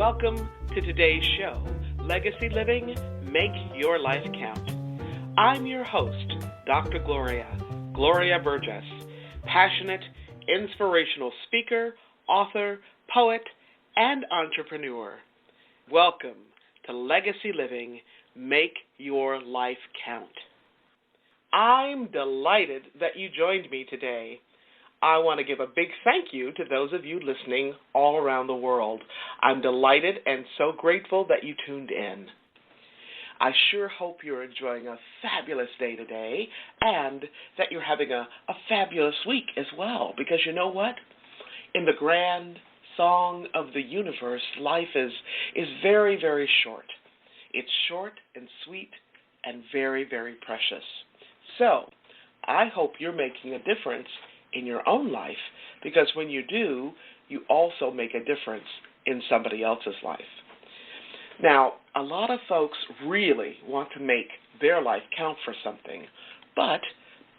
Welcome to today's show, Legacy Living, Make Your Life Count. I'm your host, Dr. Gloria Burgess, passionate, inspirational speaker, author, poet, and entrepreneur. Welcome to Legacy Living, Make Your Life Count. I'm delighted that you joined me today. I want to give a big thank you to those of you listening all around the world. I'm delighted and so grateful that you tuned in. I sure hope you're enjoying a fabulous day today and that you're having a fabulous week as well, because you know what? In the grand song of the universe, life is very, very short. It's short and sweet and very, very precious. So I hope you're making a difference in your own life, because when you do, you also make a difference in somebody else's life. Now, a lot of folks really want to make their life count for something, but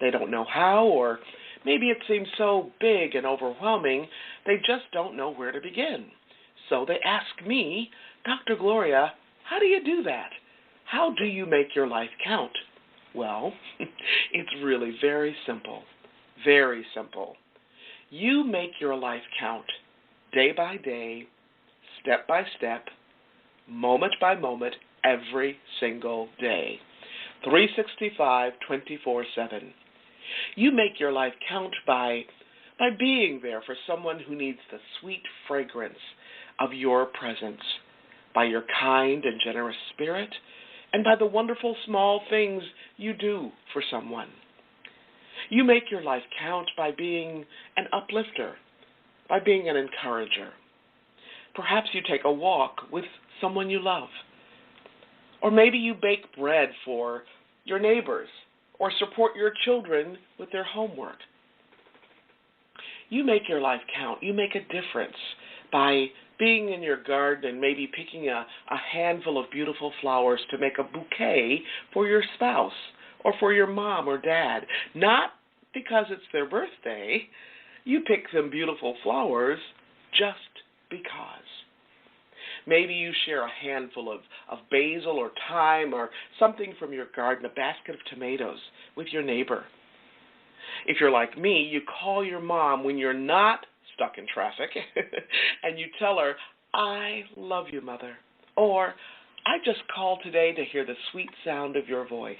they don't know how, or maybe it seems so big and overwhelming, they just don't know where to begin. So they ask me, Dr. Gloria, how do you do that? How do you make your life count? Well, it's really very simple. Very simple. You make your life count day by day, step by step, moment by moment, every single day. 365, 24/7. You make your life count by being there for someone who needs the sweet fragrance of your presence, by your kind and generous spirit, and by the wonderful small things you do for someone. You make your life count by being an uplifter, by being an encourager. Perhaps you take a walk with someone you love. Or maybe you bake bread for your neighbors or support your children with their homework. You make your life count. You make a difference by being in your garden and maybe picking a handful of beautiful flowers to make a bouquet for your spouse or for your mom or dad, not because it's their birthday. You pick them beautiful flowers just because. Maybe you share a handful of basil or thyme or something from your garden, a basket of tomatoes, with your neighbor. If you're like me, you call your mom when you're not stuck in traffic and you tell her, I love you, Mother. Or, I just called today to hear the sweet sound of your voice.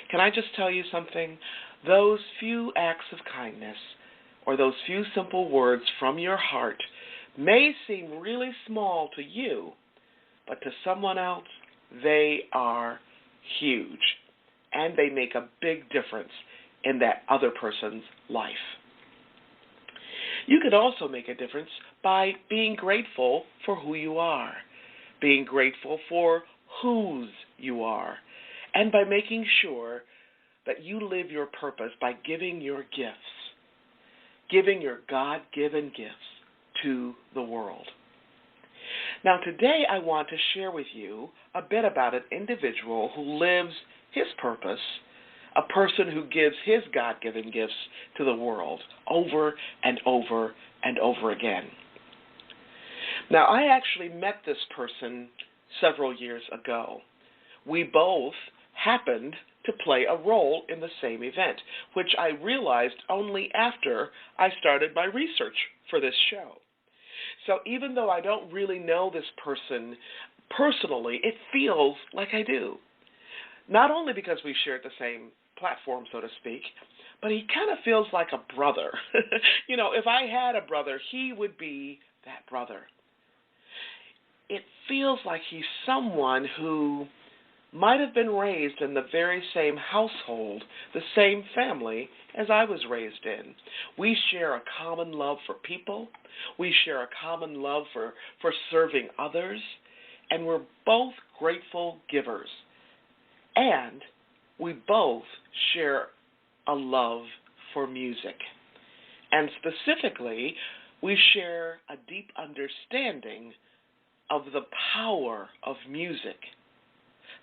Can I just tell you something? Those few acts of kindness, or those few simple words from your heart, may seem really small to you, but to someone else, they are huge, and they make a big difference in that other person's life. You could also make a difference by being grateful for who you are, being grateful for whose you are, and by making sure that you live your purpose by giving your gifts, giving your God-given gifts to the world. Now, today I want to share with you a bit about an individual who lives his purpose, a person who gives his God-given gifts to the world over and over and over again. Now, I actually met this person several years ago. We both happened to play a role in the same event, which I realized only after I started my research for this show. So even though I don't really know this person personally, it feels like I do. Not only because we shared the same platform, so to speak, but he kind of feels like a brother. You know, if I had a brother, he would be that brother. It feels like he's someone who might have been raised in the very same household, the same family as I was raised in. We share a common love for people. We share a common love for serving others. And we're both grateful givers. And we both share a love for music. And specifically, we share a deep understanding of the power of music.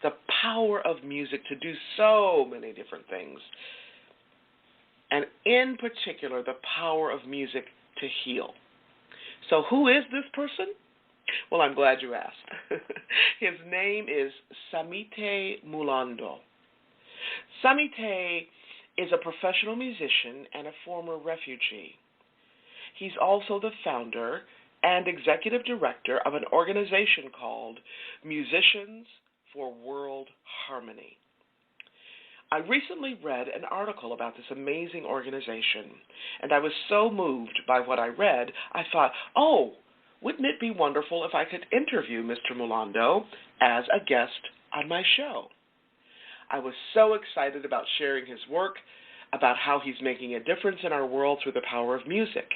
The power of music to do so many different things. And in particular, the power of music to heal. So who is this person? Well, I'm glad you asked. His name is Samite Mulando. Samite is a professional musician and a former refugee. He's also the founder and executive director of an organization called Musicians for World Harmony. I recently read an article about this amazing organization, and I was so moved by what I read, I thought, oh, wouldn't it be wonderful if I could interview Mr. Mulando as a guest on my show? I was so excited about sharing his work, about how he's making a difference in our world through the power of music.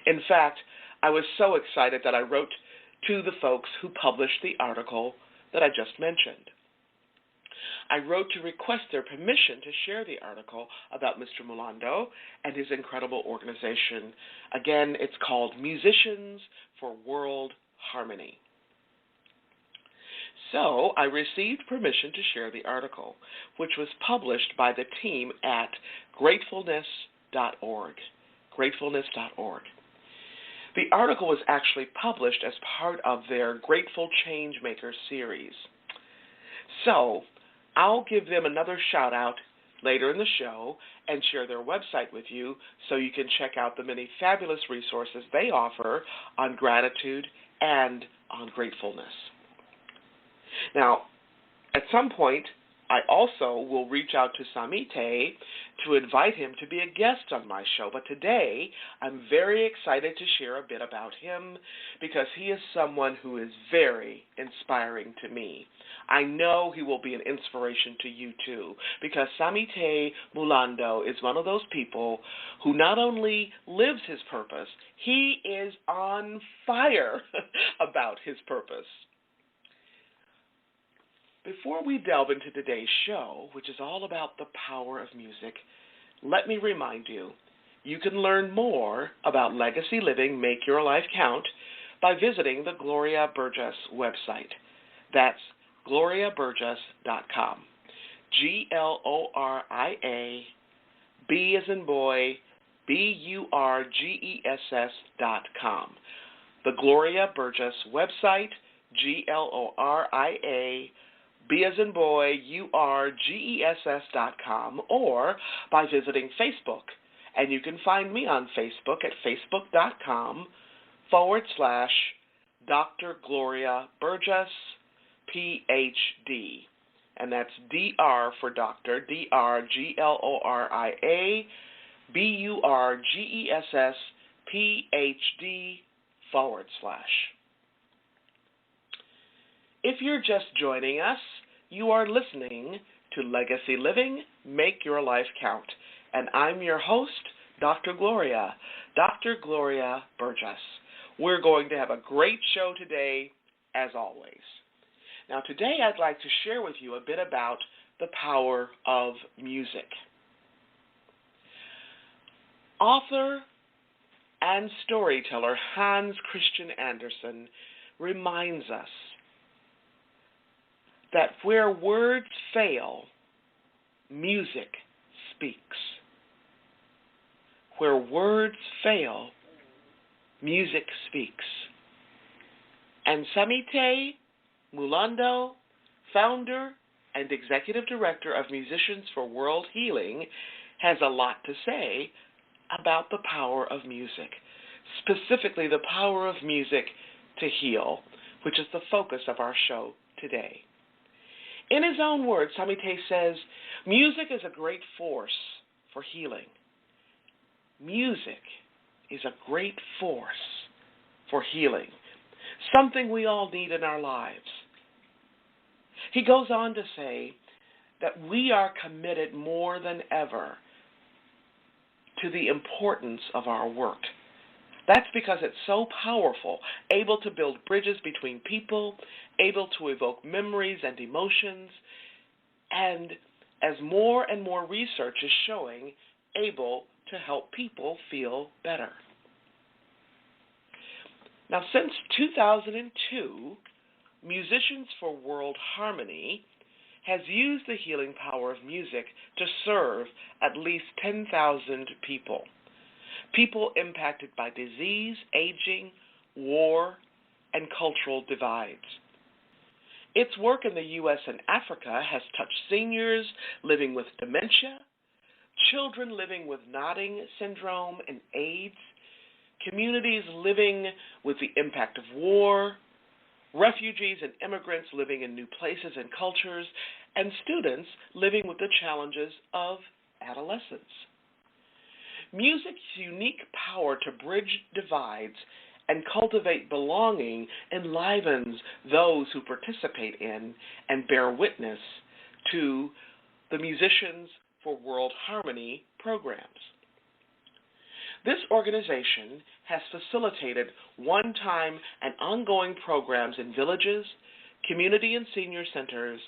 In fact, I was so excited that I wrote to the folks who published the article that I just mentioned. I wrote to request their permission to share the article about Mr. Mulando and his incredible organization. Again, it's called Musicians for World Harmony. So I received permission to share the article, which was published by the team at gratefulness.org. Gratefulness.org. The article was actually published as part of their Grateful Changemakers series. So I'll give them another shout out later in the show and share their website with you so you can check out the many fabulous resources they offer on gratitude and on gratefulness. Now, at some point, I also will reach out to Samite to invite him to be a guest on my show. But today, I'm very excited to share a bit about him because he is someone who is very inspiring to me. I know he will be an inspiration to you too, because Samite Mulando is one of those people who not only lives his purpose, he is on fire about his purpose. Before we delve into today's show, which is all about the power of music, let me remind you, you can learn more about Legacy Living Make Your Life Count by visiting the Gloria Burgess website. That's gloriaburgess.com. Gloria, B as in boy, BURGESS.com. The Gloria Burgess website, Gloria, B as in boy, URGESS.com, or by visiting Facebook. And you can find me on Facebook at facebook.com/Dr. Gloria Burgess, PhD. And that's DR for doctor, DRGLORIA, BURGESS, PhD, /. If you're just joining us, you are listening to Legacy Living, Make Your Life Count. And I'm your host, Dr. Gloria, Dr. Gloria Burgess. We're going to have a great show today, as always. Now, today I'd like to share with you a bit about the power of music. Author and storyteller Hans Christian Andersen reminds us that where words fail, music speaks. Where words fail, music speaks. And Samite Mulando, founder and executive director of Musicians for World Healing, has a lot to say about the power of music, specifically the power of music to heal, which is the focus of our show today. In his own words, Samite says, music is a great force for healing. Music is a great force for healing, something we all need in our lives. He goes on to say that we are committed more than ever to the importance of our work. That's because it's so powerful, able to build bridges between people, able to evoke memories and emotions, and as more and more research is showing, able to help people feel better. Now, since 2002, Musicians for World Harmony has used the healing power of music to serve at least 10,000 people. People impacted by disease, aging, war, and cultural divides. Its work in the U.S. and Africa has touched seniors living with dementia, children living with nodding syndrome and AIDS, communities living with the impact of war, refugees and immigrants living in new places and cultures, and students living with the challenges of adolescence. Music's unique power to bridge divides and cultivate belonging enlivens those who participate in and bear witness to the Musicians for World Harmony programs. This organization has facilitated one-time and ongoing programs in villages, community and senior centers,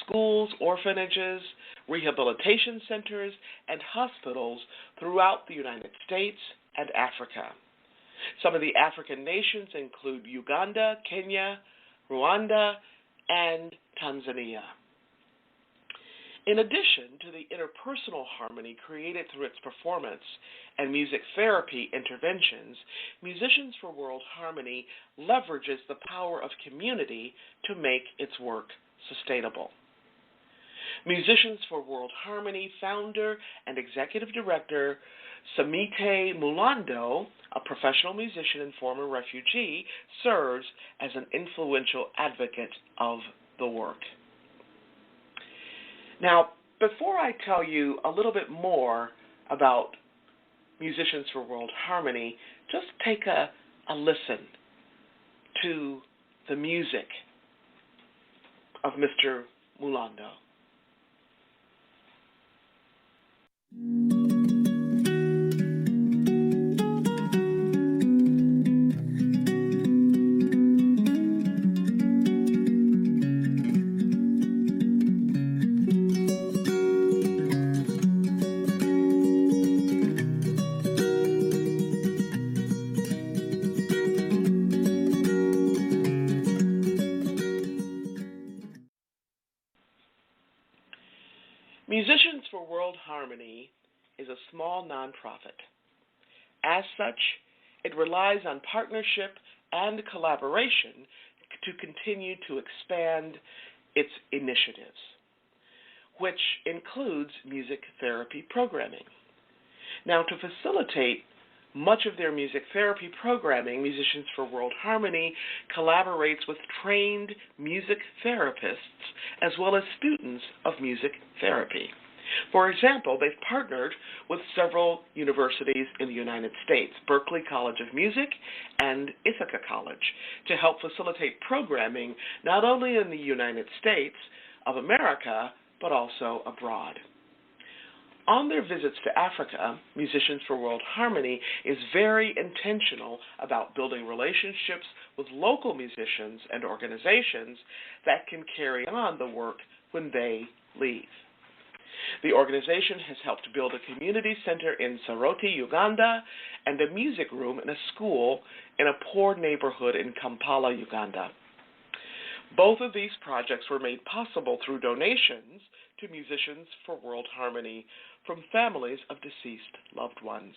schools, orphanages, rehabilitation centers, and hospitals throughout the United States and Africa. Some of the African nations include Uganda, Kenya, Rwanda, and Tanzania. In addition to the interpersonal harmony created through its performance and music therapy interventions, Musicians for World Harmony leverages the power of community to make its work sustainable. Musicians for World Harmony founder and executive director Samite Mulando, a professional musician and former refugee, serves as an influential advocate of the work. Now, before I tell you a little bit more about Musicians for World Harmony, just take a listen to the music of Mr. Mulando. Musicians for World Harmony is a small nonprofit. As such, it relies on partnership and collaboration to continue to expand its initiatives, which includes music therapy programming. Now, to facilitate much of their music therapy programming, Musicians for World Harmony collaborates with trained music therapists as well as students of music therapy. For example, they've partnered with several universities in the United States, Berklee College of Music and Ithaca College, to help facilitate programming not only in the United States of America, but also abroad. On their visits to Africa, Musicians for World Harmony is very intentional about building relationships with local musicians and organizations that can carry on the work when they leave. The organization has helped build a community center in Soroti, Uganda, and a music room in a school in a poor neighborhood in Kampala, Uganda. Both of these projects were made possible through donations to Musicians for World Harmony from families of deceased loved ones.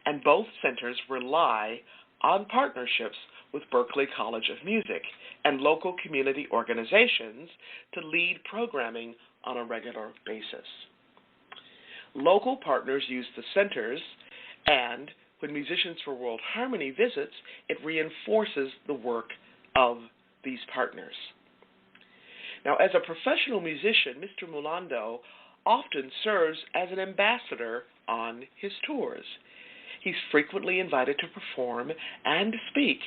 And both centers rely on partnerships with Berklee College of Music and local community organizations to lead programming on a regular basis. Local partners use the centers, and when Musicians for World Harmony visits, it reinforces the work of these partners. Now, as a professional musician, Mr. Mulando often serves as an ambassador on his tours. He's frequently invited to perform and speak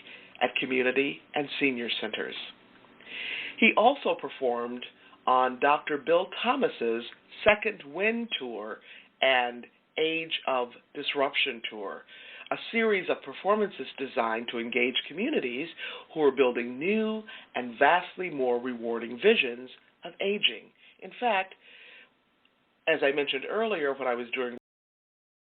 at community and senior centers. He also performed on Dr. Bill Thomas's Second Wind Tour and Age of Disruption Tour, a series of performances designed to engage communities who are building new and vastly more rewarding visions of aging. In fact, as I mentioned earlier when I was doing